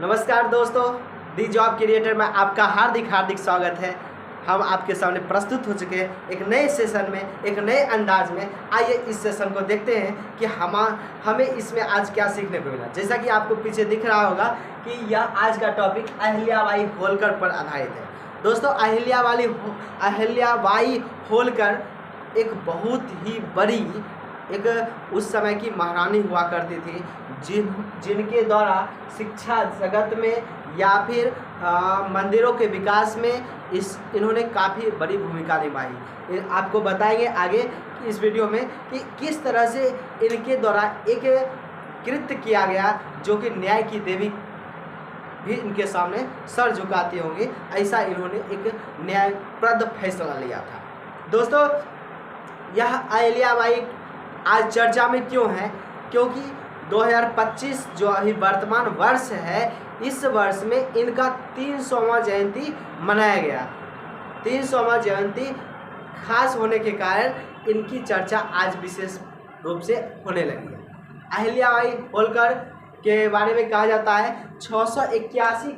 नमस्कार दोस्तों, दी job creator में आपका हार्दिक स्वागत है। हम आपके सामने प्रस्तुत हो चुके हैं एक नए सेशन में, एक नए अंदाज में। आइए इस सेशन को देखते हैं कि हमें इसमें आज क्या सीखने को मिला। जैसा कि आपको पीछे दिख रहा होगा कि यह आज का टॉपिक अहिल्याबाई होलकर पर आधारित है। दोस्तों, अहिल्याबाई होलकर एक बहुत ही बड़ी उस समय की महारानी हुआ करती थी, जिनके द्वारा शिक्षा जगत में या फिर मंदिरों के विकास में इन्होंने काफ़ी बड़ी भूमिका निभाई। आपको बताएंगे आगे इस वीडियो में कि किस तरह से इनके द्वारा एक कृत्य किया गया जो कि न्याय की देवी भी इनके सामने सर झुकाती होंगी। ऐसा इन्होंने एक न्यायप्रद फैसला लिया था। दोस्तों, यह अहिल्याबाई आज चर्चा में क्यों है? क्योंकि 2025 जो अभी वर्तमान वर्ष है, इस वर्ष में इनका 300वां जयंती मनाया गया। 300वां जयंती खास होने के कारण इनकी चर्चा आज विशेष रूप से होने लगी है। अहिल्याबाई होलकर के बारे में कहा जाता है 681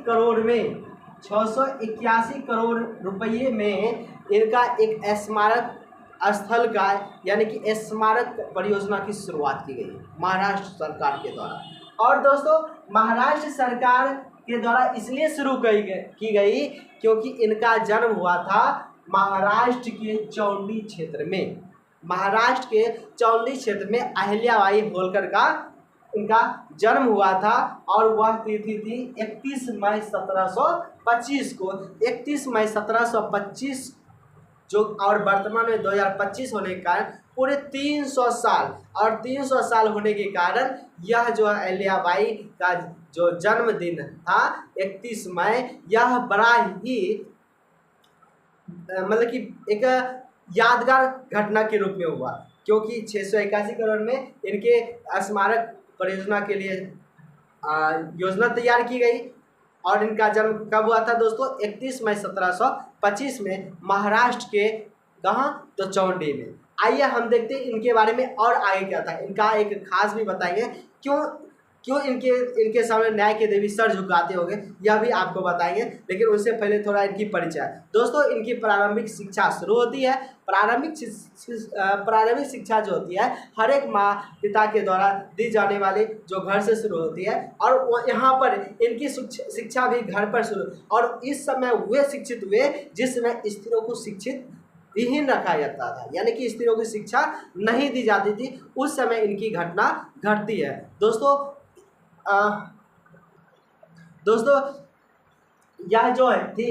करोड़ रुपये में इनका एक स्मारक स्थल का यानी कि स्मारक परियोजना की शुरुआत की गई महाराष्ट्र सरकार के द्वारा। और दोस्तों, महाराष्ट्र सरकार के द्वारा इसलिए शुरू की गई क्योंकि इनका जन्म हुआ था महाराष्ट्र के चौंडी क्षेत्र में। महाराष्ट्र के चौंडी क्षेत्र में अहिल्याबाई होलकर का इनका जन्म हुआ था और वह तिथि थी 31 मई 1725 को। 31 मई 1725 जो और वर्तमान में 2025 होने के कारण पूरे 300 साल, और 300 साल होने के कारण यह जो अहिल्याबाई का जो जन्मदिन था 31 मई, यह बड़ा ही मतलब कि एक यादगार घटना के रूप में हुआ, क्योंकि 681 करोड़ में इनके स्मारक परियोजना के लिए योजना तैयार की गई। और इनका जन्म कब हुआ था दोस्तों? 31 मई 1725 में महाराष्ट्र के कहाँ? तो चौंडी में। आइए हम देखते हैं इनके बारे में और आगे क्या था। इनका एक खास भी बताएंगे क्यों इनके सामने न्याय के देवी सर झुकाते होंगे, यह भी आपको बताएंगे। लेकिन उससे पहले थोड़ा इनकी परिचय। दोस्तों, इनकी प्रारंभिक शिक्षा शुरू होती है। प्रारंभिक शिक्षा जो होती है हर एक माँ पिता के द्वारा दी जाने वाली जो घर से शुरू होती है, और यहाँ पर इनकी शिक्षा भी घर पर शुरू। और इस समय वे शिक्षित हुए जिस समय स्त्रियों को शिक्षित विहीन रखा जाता था, यानी कि स्त्रियों की शिक्षा नहीं दी जाती थी। उस समय इनकी घटना घटती है। दोस्तों, यह जो है थी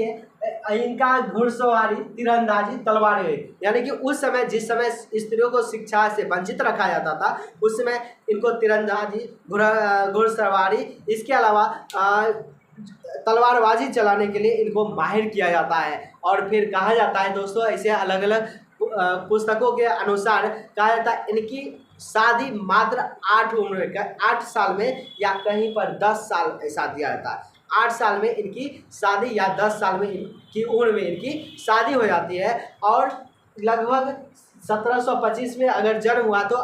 इनका घुड़सवारी, तीरंदाजी, तलवारबाजी, यानी कि उस समय जिस समय स्त्रियों को शिक्षा से वंचित रखा जाता था, उस समय इनको तीरंदाजी, घुड़सवारी, इसके अलावा तलवारबाजी चलाने के लिए इनको माहिर किया जाता है। और फिर कहा जाता है दोस्तों, ऐसे अलग अलग पुस्तकों के अनुसार कहा जाता है इनकी शादी मात्र 8 साल में या कहीं पर 10 साल ऐसा दिया जाता है। 8 साल में इनकी शादी या 10 साल में इनकी उम्र में इनकी शादी हो जाती है। और लगभग 1725 में अगर जन्म हुआ तो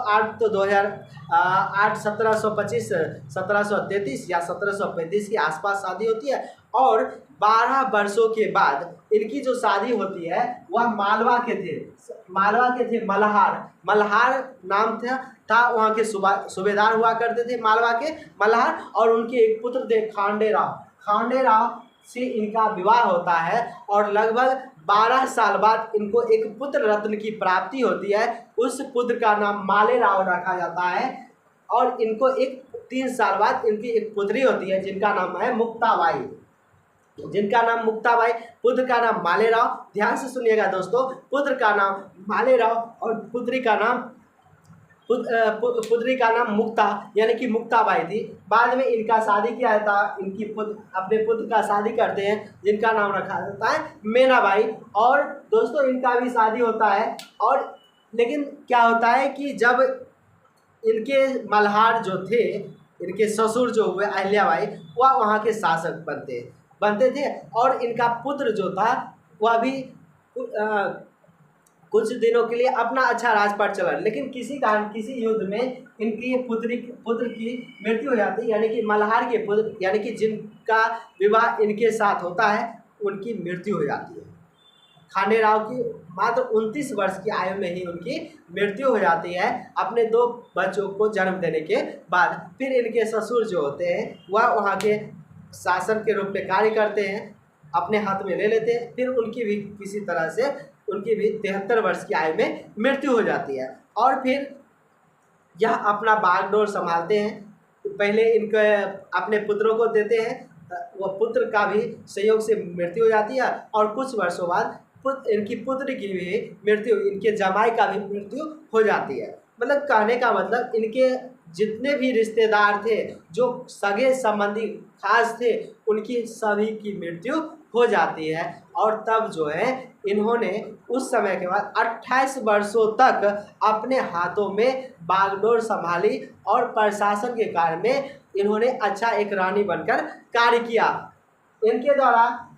1725, 1733 या 1735 के आसपास शादी होती है। और 12 वर्षों के बाद इनकी जो शादी होती है वह मालवा के थे मल्हार नाम था वहाँ के सूबेदार हुआ करते थे मालवा के मल्हार। और उनके एक पुत्र थे खांडे राव से इनका विवाह होता है। और लगभग 12 साल बाद इनको एक पुत्र रत्न की प्राप्ति होती है। उस पुत्र का नाम माले राव रखा जाता है। और इनको 3 साल बाद इनकी एक पुत्री होती है जिनका नाम है मुक्ताबाई। पुत्र का नाम माले राव। ध्यान से सुनिएगा दोस्तों, पुत्र का नाम माले राव और पुत्री का नाम मुक्ता यानी कि मुक्ताबाई थी। बाद में इनका शादी किया जाता है, अपने पुत्र का शादी करते हैं जिनका नाम रखा जाता है मीनाबाई। और दोस्तों, इनका भी शादी होता है। और लेकिन क्या होता है कि जब इनके मल्हार जो थे, इनके ससुर जो हुए अहिल्याबाई, वह वहाँ के शासक बनते थे। और इनका पुत्र जो था वह भी कुछ दिनों के लिए अपना अच्छा राजपाट चला, लेकिन किसी कारण किसी युद्ध में इनकी पुत्र की मृत्यु हो जाती है, यानी कि मल्हार के पुत्र यानी कि जिनका विवाह इनके साथ होता है उनकी मृत्यु हो जाती है। खांडेराव की मात्र 29 वर्ष की आयु में ही उनकी मृत्यु हो जाती है अपने 2 बच्चों को जन्म देने के बाद। फिर इनके ससुर जो होते हैं वह वहाँ के शासन के रूप में कार्य करते हैं, अपने हाथ में ले लेते हैं। फिर उनकी भी किसी तरह से उनकी भी 73 वर्ष की आयु में मृत्यु हो जाती है। और फिर यह अपना बागडोर संभालते हैं। पहले इनके अपने पुत्रों को देते हैं, वह पुत्र का भी संयोग से मृत्यु हो जाती है, और कुछ वर्षों बाद इनकी पुत्र की भी मृत्यु, इनके जमाई का भी मृत्यु हो जाती है। मतलब कहने का मतलब इनके जितने भी रिश्तेदार थे, जो सगे संबंधी खास थे, उनकी सभी की मृत्यु हो जाती है। और तब जो है इन्होंने उस समय के बाद 28 वर्षों तक अपने हाथों में बागडोर संभाली और प्रशासन के कार्य में इन्होंने अच्छा एक रानी बनकर कार्य किया। इनके द्वारा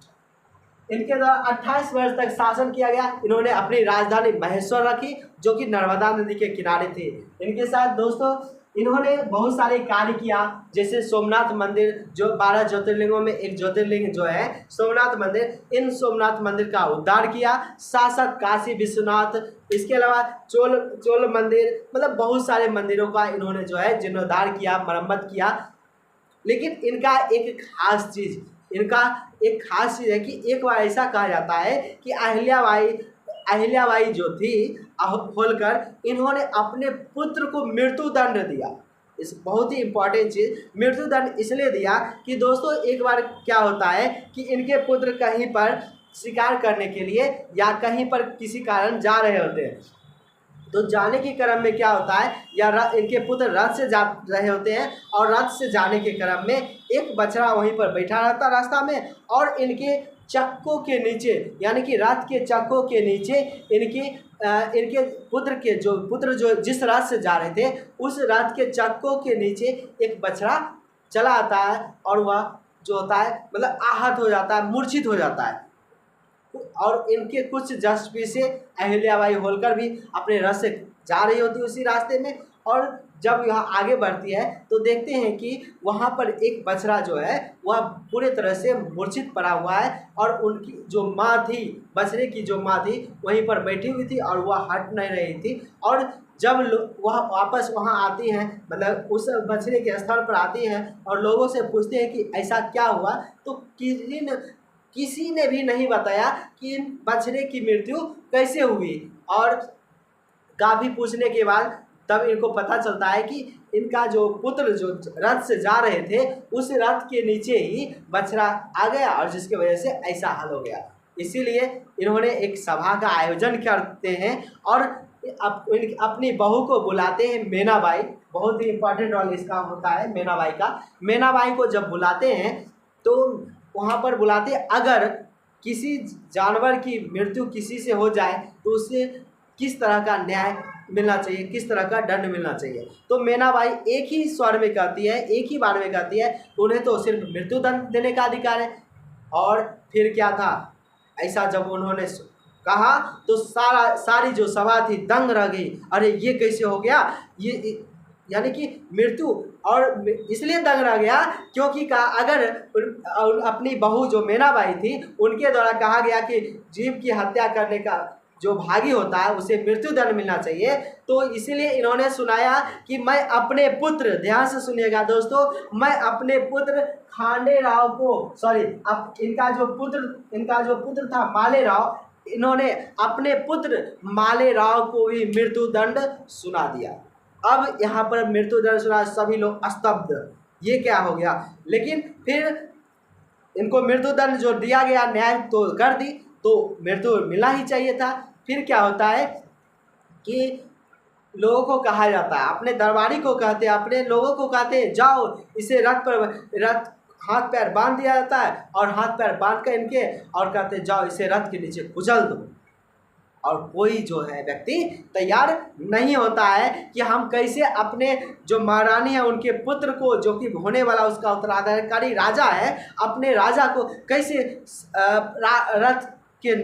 28 वर्ष तक शासन किया गया। इन्होंने अपनी राजधानी महेश्वर रखी, जो कि नर्मदा नदी के किनारे थी। इनके साथ दोस्तों इन्होंने बहुत सारे कार्य किया, जैसे सोमनाथ मंदिर, जो 12 ज्योतिर्लिंगों में एक ज्योतिर्लिंग जो है सोमनाथ मंदिर, इन सोमनाथ मंदिर का उद्धार किया। शासक काशी विश्वनाथ, इसके अलावा चोल मंदिर, मतलब बहुत सारे मंदिरों का इन्होंने जो है जीर्णोद्धार किया, मरम्मत किया। लेकिन इनका एक खास चीज़ है कि एक बार ऐसा कहा जाता है कि अहिल्याबाई जो थी होलकर, इन्होंने अपने पुत्र को मृत्युदंड दिया। इस बहुत ही इम्पोर्टेंट चीज़, मृत्युदंड इसलिए दिया कि दोस्तों एक बार क्या होता है कि इनके पुत्र कहीं पर शिकार करने के लिए या कहीं पर किसी कारण जा रहे होते हैं, तो जाने के क्रम में क्या होता है, या इनके पुत्र रथ से जा रहे होते हैं, और रथ से जाने के क्रम में एक बछड़ा वहीं पर बैठा रहता रास्ता में, और इनके चक्कों के नीचे, यानी कि रथ के चक्कों के नीचे इनके पुत्र जो जिस रथ से जा रहे थे उस रथ के चक्कों के नीचे एक बछड़ा चला आता है, और वह जो होता है मतलब आहत हो जाता है, मूर्छित हो जाता है। और इनके कुछ जस्ट पीछे अहिल्याबाई होलकर भी अपने रथ से जा रही होती उसी रास्ते में, और जब यह आगे बढ़ती है तो देखते हैं कि वहाँ पर एक बछड़ा जो है वह पूरे तरह से मूर्छित पड़ा हुआ है, और उनकी जो माँ थी, बछड़े की जो माँ थी वहीं पर बैठी हुई थी और वह हट नहीं रही थी। और जब वह वापस वहाँ आती हैं, मतलब उस बछड़े के स्थल पर आती हैं और लोगों से पूछते हैं कि ऐसा क्या हुआ, तो किसी ने भी नहीं बताया कि इन बछड़े की मृत्यु कैसे हुई। और काफ़ी पूछने के बाद तब इनको पता चलता है कि इनका जो पुत्र जो रथ से जा रहे थे उस रथ के नीचे ही बछड़ा आ गया, और जिसकी वजह से ऐसा हाल हो गया। इसीलिए इन्होंने एक सभा का आयोजन करते हैं और अपनी बहू को बुलाते हैं, मीनाबाई। बहुत ही इंपॉर्टेंट रोल इसका होता है मीनाबाई का। मीनाबाई को जब बुलाते हैं तो वहाँ पर बुलाते, अगर किसी जानवर की मृत्यु किसी से हो जाए तो उसे किस तरह का न्याय मिलना चाहिए, किस तरह का दंड मिलना चाहिए। तो मीनाबाई एक ही स्वर में कहती है, एक ही बार में कहती है, उन्हें तो सिर्फ मृत्यु दंड देने का अधिकार है। और फिर क्या था, ऐसा जब उन्होंने कहा तो सारी जो सभा थी दंग रह गई। अरे ये कैसे हो गया, ये यानी कि मृत्यु, और इसलिए दंग रह गया क्योंकि अगर अपनी बहू जो मीनाबाई थी उनके द्वारा कहा गया कि जीव की हत्या करने का जो भागी होता है उसे मृत्यु दंड मिलना चाहिए, तो इसीलिए इन्होंने सुनाया कि मैं अपने पुत्र, ध्यान से सुनिएगा दोस्तों, मैं अपने पुत्र खांडेराव को, इनका जो पुत्र था मालेराव, इन्होंने अपने पुत्र मालेराव को भी मृत्यु दंड सुना दिया। अब यहाँ पर मृत्यु दंड सुना, सभी लोग स्तब्ध, ये क्या हो गया। लेकिन फिर इनको मृत्यु दंड जो दिया गया, न्याय तो कर दी, तो मृत्यु मिलना ही चाहिए था। फिर क्या होता है कि लोगों को कहा जाता है, अपने दरबारी को कहते हैं, अपने लोगों को कहते हैं जाओ इसे रथ हाथ पैर बांध दिया जाता है, और हाथ पैर बांध कर इनके और कहते जाओ इसे रथ के नीचे कुचल दो। और कोई जो है व्यक्ति तैयार नहीं होता है कि हम कैसे अपने जो महारानी है उनके पुत्र को, जो कि होने वाला उसका उत्तराधिकारी राजा है, अपने राजा को कैसे रथ के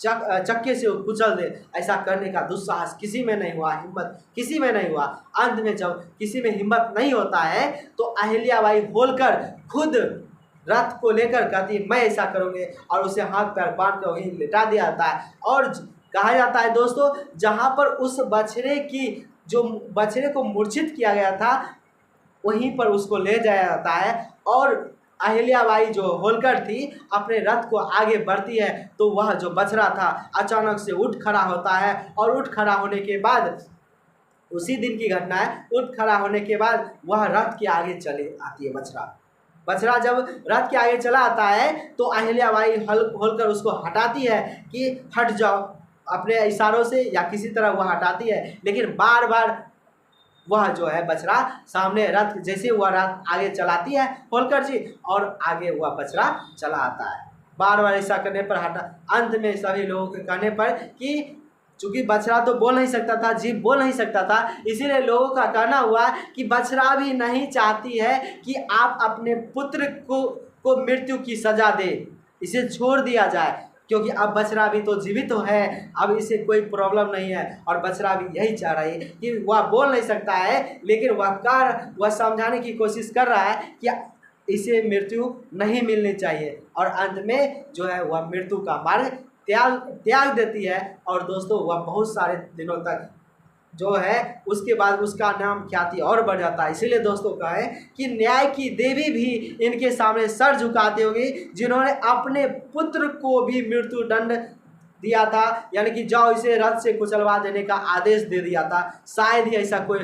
चक्के से कुचल दे, ऐसा करने का दुस्साहस किसी में नहीं हुआ, हिम्मत किसी में नहीं हुआ। अंत में जब किसी में हिम्मत नहीं होता है तो अहिल्याबाई होलकर खुद रथ को लेकर कहती मैं ऐसा करूँगी, और उसे हाथ पैर बांध कर वहीं लिटा दिया जाता है। और कहा जाता है दोस्तों, जहाँ पर उस बछड़े को मूर्छित किया गया था वहीं पर उसको ले जाया जाता है, और अहिल्याबाई जो होलकर थी अपने रथ को आगे बढ़ती है तो वह जो बछड़ा था अचानक से उठ खड़ा होता है, और उठ खड़ा होने के बाद, उसी दिन की घटना है, उठ खड़ा होने के बाद वह रथ के आगे चले आती है। बछड़ा जब रथ के आगे चला आता है तो अहिल्याबाई होलकर उसको हटाती है कि हट जाओ, अपने इशारों से या किसी तरह वह हटाती है, लेकिन बार बार वह जो है बछड़ा सामने रथ, जैसे वह रथ आगे चलाती है होलकर जी, और आगे वह बछड़ा चला आता है। बार बार ऐसा करने पर अंत में सभी लोगों के कहने पर कि चूँकि बछड़ा तो बोल नहीं सकता था, जीभ बोल नहीं सकता था, इसीलिए लोगों का कहना हुआ कि बछड़ा भी नहीं चाहती है कि आप अपने पुत्र को मृत्यु की सज़ा दे, इसे छोड़ दिया जाए, क्योंकि अब बछड़ा भी तो जीवित तो है, अब इसे कोई प्रॉब्लम नहीं है। और बछड़ा भी यही चाह रही है कि वह बोल नहीं सकता है, लेकिन वह समझाने की कोशिश कर रहा है कि इसे मृत्यु नहीं मिलनी चाहिए, और अंत में जो है वह मृत्यु का मार्ग त्याग देती है। और दोस्तों वह बहुत सारे दिनों तक जो है उसके बाद उसका नाम ख्याति और बढ़ जाता है। इसीलिए दोस्तों कहें कि न्याय की देवी भी इनके सामने सर झुकाती होगी, जिन्होंने अपने पुत्र को भी मृत्यु दंड दिया था, यानी कि जाओ इसे रथ से कुचलवा देने का आदेश दे दिया था। शायद ही ऐसा कोई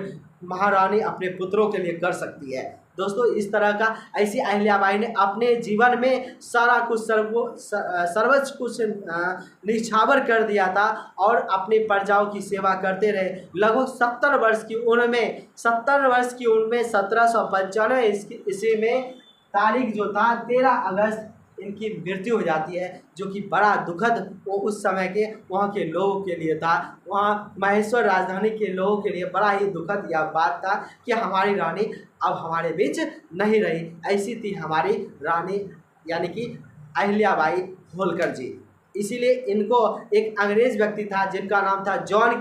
महारानी अपने पुत्रों के लिए कर सकती है। दोस्तों इस तरह का ऐसी अहिल्याबाई ने अपने जीवन में सारा कुछ सर्वोच्च कुछ निछावर कर दिया था, और अपनी प्रजाओं की सेवा करते रहे। लगभग 70 वर्ष की उम्र में 1795 ईस्वी में तारीख जो था 13 अगस्त इनकी मृत्यु हो जाती है, जो कि बड़ा दुखद वो उस समय के वहाँ के लोगों के लिए था। वहाँ महेश्वर राजधानी के लोगों के लिए बड़ा ही दुखद यह बात था कि हमारी रानी अब हमारे बीच नहीं रही। ऐसी थी हमारी रानी, यानी कि अहिल्याबाई होलकर जी। इसीलिए इनको एक अंग्रेज व्यक्ति था जिनका नाम था जॉन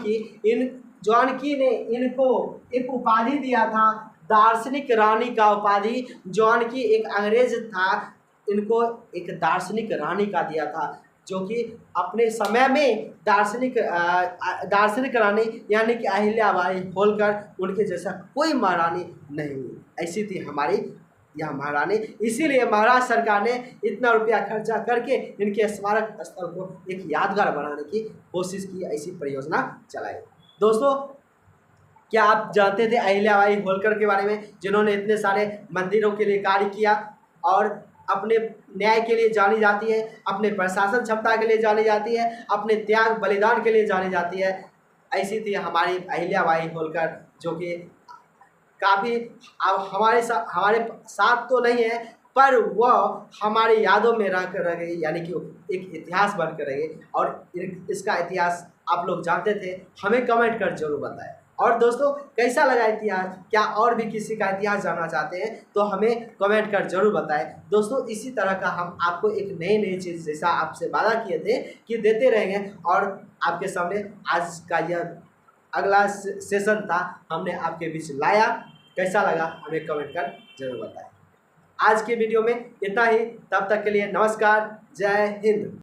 की ने इनको एक उपाधि दिया था, दार्शनिक रानी का उपाधि। जॉन की एक अंग्रेज था, इनको एक दार्शनिक रानी का दिया था, जो कि अपने समय में दार्शनिक रानी यानी कि अहिल्याबाई होलकर, उनके जैसा कोई महारानी नहीं हुई। ऐसी थी हमारी यह महारानी। इसीलिए महाराष्ट्र सरकार ने इतना रुपया खर्चा करके इनके स्मारक स्थल को एक यादगार बनाने की कोशिश की, ऐसी परियोजना चलाई। दोस्तों क्या आप जानते थे अहिल्याबाई होलकर के बारे में, जिन्होंने इतने सारे मंदिरों के लिए कार्य किया और अपने न्याय के लिए जानी जाती है, अपने प्रशासन क्षमता के लिए जानी जाती है, अपने त्याग बलिदान के लिए जानी जाती है। ऐसी थी हमारी अहिल्याबाई होलकर, जो कि काफ़ी अब हमारे साथ तो नहीं है, पर वह हमारी यादों में रह कर रह गई, यानी कि एक इतिहास बन कर रह गई। और इसका इतिहास आप लोग जानते थे? हमें कमेंट कर जरूर बताएं। और दोस्तों कैसा लगा इतिहास? क्या और भी किसी का इतिहास जानना चाहते हैं तो हमें कमेंट कर जरूर बताएं। दोस्तों इसी तरह का हम आपको एक नई चीज़, जैसा आपसे वादा किए थे कि देते रहेंगे, और आपके सामने आज का यह अगला सेशन था, हमने आपके बीच लाया। कैसा लगा हमें कमेंट कर जरूर बताएं। आज के वीडियो में इतना ही, तब तक के लिए नमस्कार, जय हिंद।